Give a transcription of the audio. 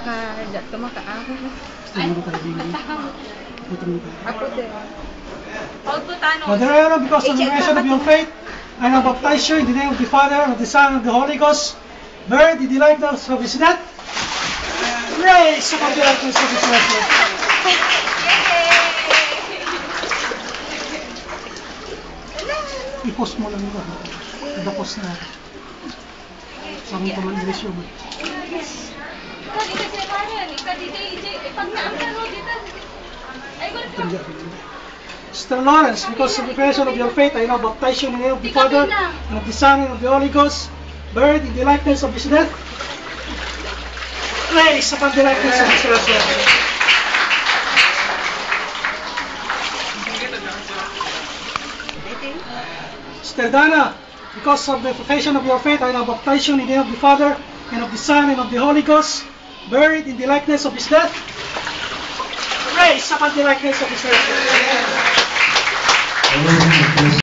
Nakadat ka makaahon. Ay, Ako din. Father Aaron, because of the revelation of your faith, I now baptize you in the name of the Father, and of the Son, and of the Holy Ghost. Buried in the likeness of his death. Raise upon the likeness of his resurrection. I-post mo lang ito. Nag-post na. Saan ko man i-resume. Sister Lawrence, because of the revelation of your faith, I now baptize you in the name of the Father, and of the Son, and of the Holy Ghost. Buried in the likeness of his death. Raised upon the likeness of his resurrection. Sister Dana, because of the profession of your faith, I now baptize you in the name of the Father, and of the Son, and of the Holy Ghost, buried in the likeness of his death, raised upon the likeness of his resurrection.